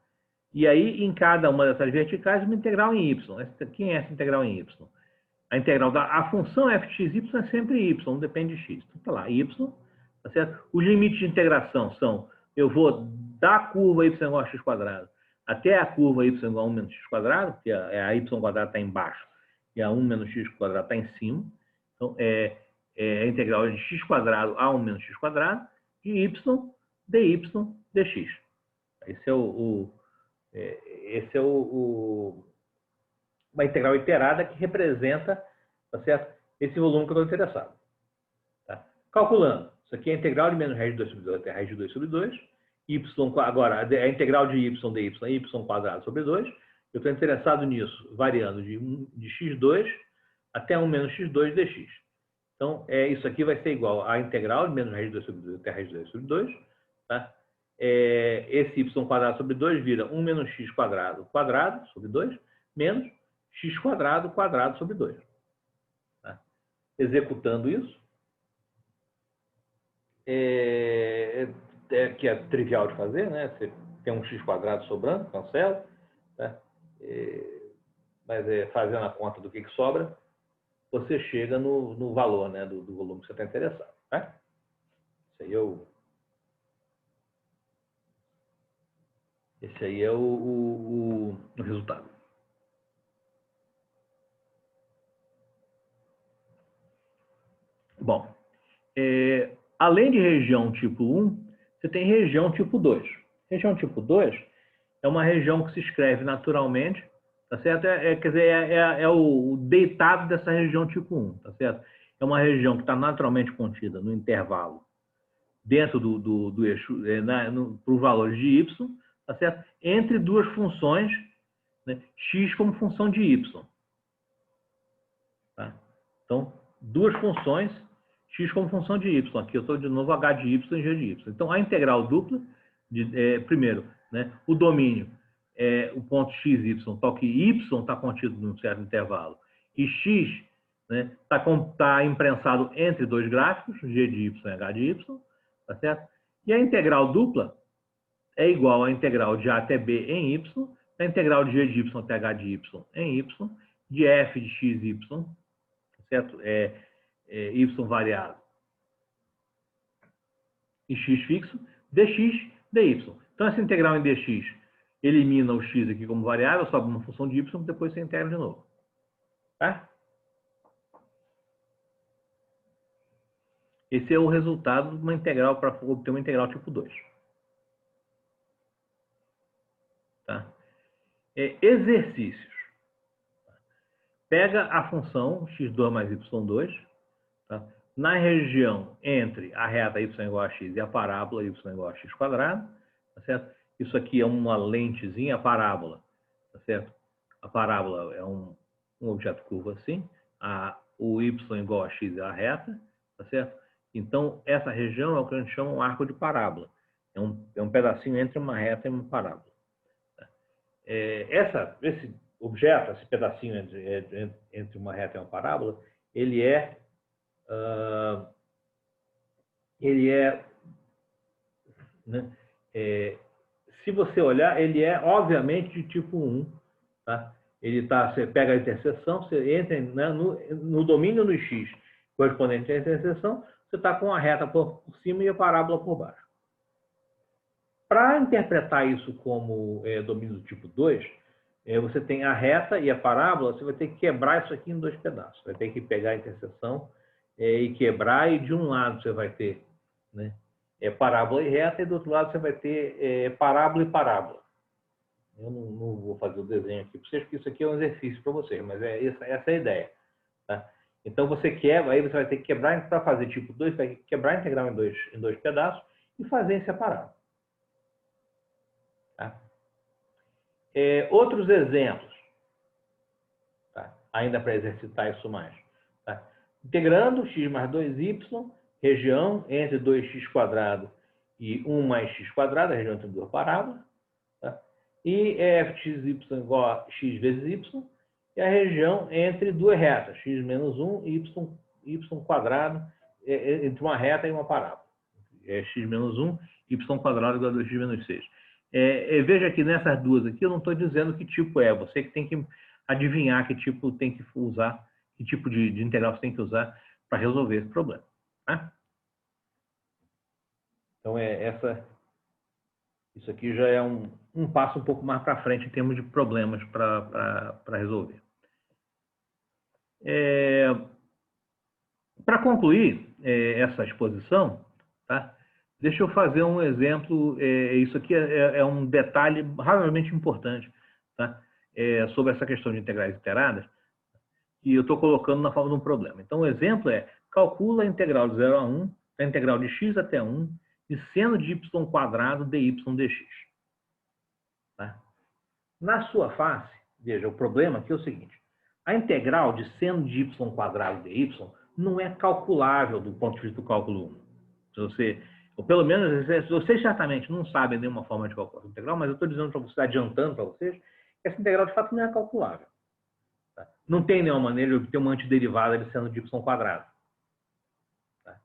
S1: E aí, em cada uma dessas verticais, uma integral em y. Quem é essa integral em y? A integral a função f de x, y é sempre y, não depende de x. Então, tá lá, y, tá certo? Os limites de integração são, eu vou da curva y igual a x quadrado até a curva y igual a 1 menos x quadrado, que a y quadrado está embaixo e a 1 menos x quadrado está em cima. Então, a integral de x quadrado a 1 menos x quadrado de y dy dx. Esse é uma integral iterada que representa, tá certo, esse volume que eu estou interessado. Calculando. Isso aqui é a integral de menos raiz de 2 sobre 2 até a raiz de 2 sobre 2. Agora, a integral de y dy é y quadrado sobre 2. Eu estou interessado nisso, variando de x2 até 1 menos x2 dx. Então, isso aqui vai ser igual à integral de menos raiz de 2 sobre 2 até a raiz de 2 sobre 2. Tá? Esse y quadrado sobre 2 vira 1 menos x quadrado sobre 2, menos x quadrado sobre 2. Tá? Executando isso, que é trivial de fazer, né? Você tem um x quadrado sobrando, cancela, tá? Mas fazendo a conta do que sobra, você chega no valor, né, do volume que você está interessado. Tá? Esse aí é o resultado. Bom, além de região tipo 1, você tem região tipo 2. Região tipo 2 é uma região que se escreve naturalmente, tá certo? Quer dizer, é o deitado dessa região tipo 1, tá certo? É uma região que está naturalmente contida no intervalo dentro do eixo, para os valores de y, tá certo? Entre duas funções, né? X como função de y. Tá? Então, duas funções, x como função de y. Aqui eu estou de novo h de y e g de y. Então, a integral dupla, primeiro, né, o domínio é o ponto x, y, tal que y está contido num certo intervalo, e x está imprensado entre dois gráficos, g de y e h de y, tá certo? E a integral dupla é igual à integral de a até b em y, a integral de g de y até h de y em y, de f de x, y, certo? Y variável e x fixo, dx, dy. Então, essa integral em dx elimina o x aqui como variável, sobe uma função de y, depois você integra de novo. Tá? Esse é o resultado de uma integral para obter uma integral tipo 2. Tá? Exercícios. Pega a função x2 mais y2, tá? Na região entre a reta y igual a x e a parábola y igual a x quadrado, tá certo? Isso aqui é uma lentezinha, a parábola, tá certo? A parábola é um objeto curvo assim, o y igual a x é a reta, tá certo? Então, essa região é o que a gente chama um arco de parábola. É um pedacinho entre uma reta e uma parábola. Esse objeto, esse pedacinho entre uma reta e uma parábola, ele é né, se você olhar, ele é obviamente de tipo 1, tá? Você pega a interseção, você entra, né, no domínio do x correspondente à interseção, você está com a reta por cima e a parábola por baixo. Para interpretar isso como domínio do tipo 2, você tem a reta e a parábola, você vai ter que quebrar isso aqui em dois pedaços. Vai ter que pegar a interseção e quebrar, e de um lado você vai ter, né, parábola e reta, e do outro lado você vai ter parábola e parábola. Eu não vou fazer o desenho aqui para vocês, porque isso aqui é um exercício para vocês, mas essa é a ideia. Tá? Então você quebra, aí você vai ter que quebrar, para fazer tipo 2, vai quebrar a integral em dois pedaços e fazer em separado. Tá? Outros exemplos, tá? Ainda para exercitar isso mais. Tá? Integrando x mais 2y, região entre 2x quadrado e 1 mais x quadrado, a região entre duas parábolas. Tá? E f de x, y igual a x vezes y, e a região entre duas retas, x menos 1 e y quadrado, entre uma reta e uma parábola. X menos 1, y quadrado igual a 2x menos 6. Veja que nessas duas aqui eu não estou dizendo que tipo é, você que tem que adivinhar que tipo tem que usar, que tipo de integral você tem que usar para resolver esse problema. Tá? Então, isso aqui já é um passo um pouco mais para frente em termos de problemas para resolver. Para concluir essa exposição, tá? Deixa eu fazer um exemplo. Isso aqui é um detalhe razoavelmente importante, tá? Sobre essa questão de integrais iteradas, e eu estou colocando na forma de um problema. Então, o exemplo calcula a integral de 0 a 1 a integral de x até 1 de seno de y quadrado dy dx. Tá? Na sua face, veja, o problema aqui é o seguinte. A integral de seno de y quadrado dy não é calculável do ponto de vista do cálculo 1. Se você, ou pelo menos, vocês certamente não sabem nenhuma forma de calcular a integral, mas eu estou dizendo para vocês, adiantando para vocês, que essa integral de fato não é calculável. Tá? Não tem nenhuma maneira de obter uma antiderivada de seno de y quadrado. Tá?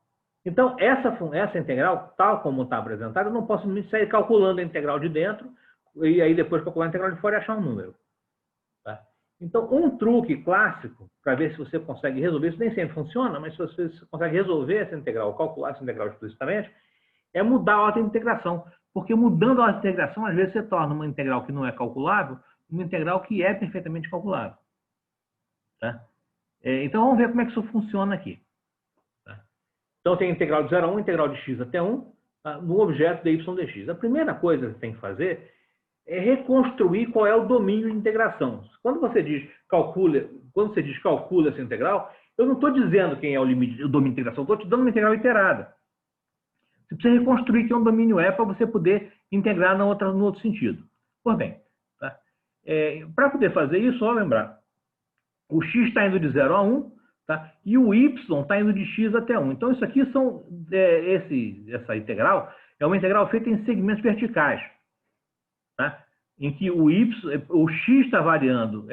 S1: Então, essa integral, tal como está apresentada, eu não posso sair calculando a integral de dentro e aí depois calcular a integral de fora e achar um número. Tá? Então, um truque clássico, para ver se você consegue resolver, isso nem sempre funciona, mas se você consegue resolver essa integral, calcular essa integral explicitamente, é mudar a ordem de integração. Porque mudando a ordem de integração, às vezes você torna uma integral que não é calculável, uma integral que é perfeitamente calculável. Tá? Então, vamos ver como é que isso funciona aqui. Tá? Então, tem a integral de 0 a 1, integral de x até 1, tá? No objeto dy dx. A primeira coisa que você tem que fazer é reconstruir qual é o domínio de integração. Quando você diz calcula essa integral, eu não estou dizendo quem é o domínio de integração, eu estou te dando uma integral iterada. Você precisa reconstruir quem o domínio é para você poder integrar no outro sentido. Pois bem, tá? Para poder fazer isso, só lembrar, o x está indo de 0 a 1, tá? E o y está indo de x até 1. Então, isso aqui essa integral é uma integral feita em segmentos verticais. Tá? Em que o x está variando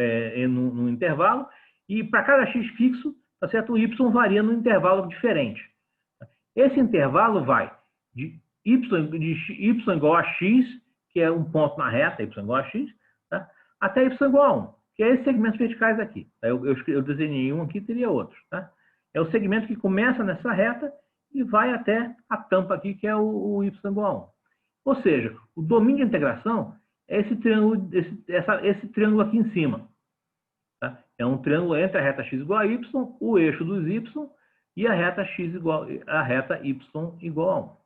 S1: no intervalo e para cada x fixo, tá certo? O y varia num intervalo diferente. Esse intervalo vai de y igual a x, que é um ponto na reta, y igual a x, tá? Até y igual a 1, que é esses segmentos verticais aqui. Tá? Eu desenhei um aqui, teria outros. Tá? É o segmento que começa nessa reta e vai até a tampa aqui, que é o y igual a 1. Ou seja, o domínio de integração é esse triângulo aqui em cima. Tá? É um triângulo entre a reta x igual a y, o eixo dos y e a reta y igual a 1.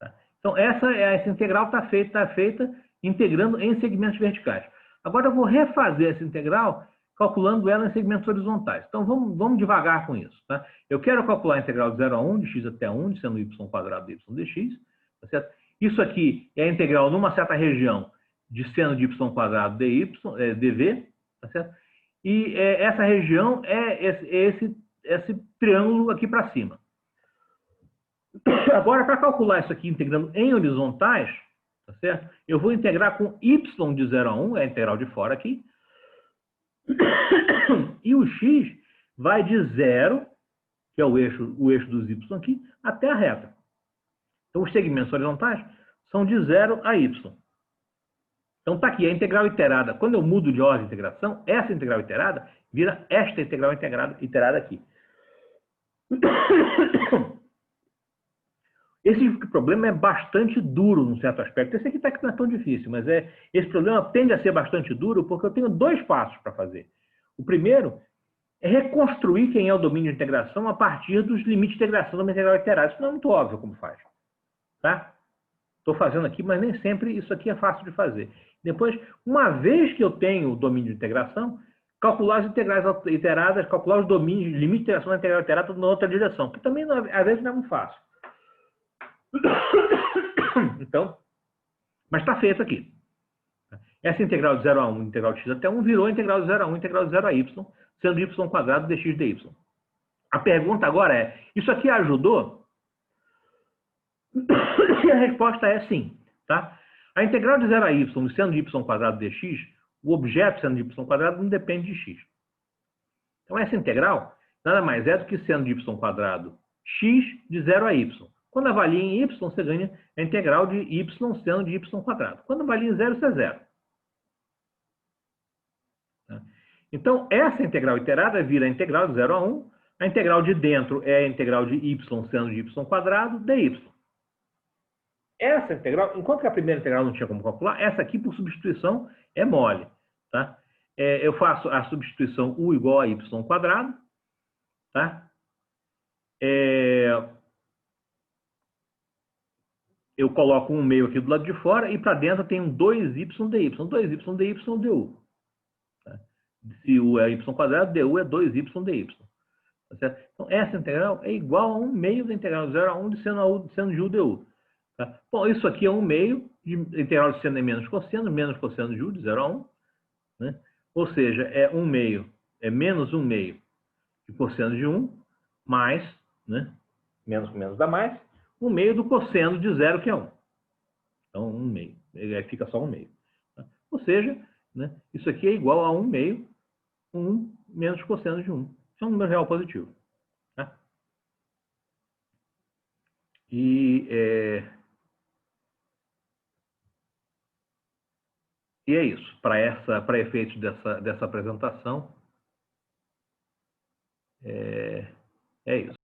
S1: Tá? Então, essa integral está feita integrando em segmentos verticais. Agora, eu vou refazer essa integral calculando ela em segmentos horizontais. Então, vamos devagar com isso. Tá? Eu quero calcular a integral de 0 a 1, de x até 1, de seno y quadrado dy dx. Tá certo? Isso aqui é a integral numa certa região de seno de y quadrado dv, tá certo? E essa região é esse triângulo aqui para cima. Agora, para calcular isso aqui integrando em horizontais, tá certo? Eu vou integrar com y de 0 a 1, é a integral de fora aqui, e o x vai de 0, que é o eixo dos y aqui, até a reta. Então, os segmentos horizontais são de 0 a y. Então, está aqui a integral iterada. Quando eu mudo de ordem de integração, essa integral iterada vira esta integral iterada aqui. Esse problema é bastante duro, num certo aspecto. Esse aqui está que não é tão difícil, mas esse problema tende a ser bastante duro porque eu tenho dois passos para fazer. O primeiro é reconstruir quem é o domínio de integração a partir dos limites de integração de uma integral iterada. Isso não é muito óbvio como faz. Tá? Estou fazendo aqui, mas nem sempre isso aqui é fácil de fazer. Depois, uma vez que eu tenho o domínio de integração, calcular as integrais iteradas, calcular os domínios, limite de integração da integral iterada na outra direção, que também, às vezes, não é muito fácil. Então, mas está feito aqui. Essa integral de 0 a 1, integral de x até 1, virou integral de 0 a 1, integral de 0 a y, sendo y quadrado dx dy. A pergunta agora é, isso aqui ajudou? E a resposta é sim. Tá? A integral de 0 a y, seno de y quadrado dx, o objeto seno de y quadrado não depende de x. Então, essa integral nada mais é do que seno de y quadrado x de 0 a y. Quando avalia em y, você ganha a integral de y seno de y quadrado. Quando avalia em zero, isso é zero. Então, essa integral iterada vira a integral de 0 a 1. A integral de dentro é a integral de y seno de y quadrado dy. Essa integral, enquanto que a primeira integral não tinha como calcular, essa aqui, por substituição, é mole. Tá? Eu faço a substituição u igual a y quadrado. Tá? Eu coloco um meio aqui do lado de fora e para dentro eu tenho 2y dy. 2y dy du. Tá? Se u é y quadrado, du é 2y dy. Tá certo? Então, essa integral é igual a 1 meio da integral de 0 a 1 de seno a u, de seno de u du. Tá? Bom, isso aqui é 1 meio de integral de seno é menos cosseno de u, de 0 a 1. Né? Ou seja, é 1 meio, é menos 1 meio de cosseno de 1, mais, né? Menos com menos dá mais, 1 meio do cosseno de 0, que é 1. Então, 1 meio. Aí fica só 1 meio. Tá? Ou seja, né, isso aqui é igual a 1 meio, 1 menos cosseno de 1. Isso é um número real positivo. Tá? E é isso. Para efeitos dessa apresentação, é isso.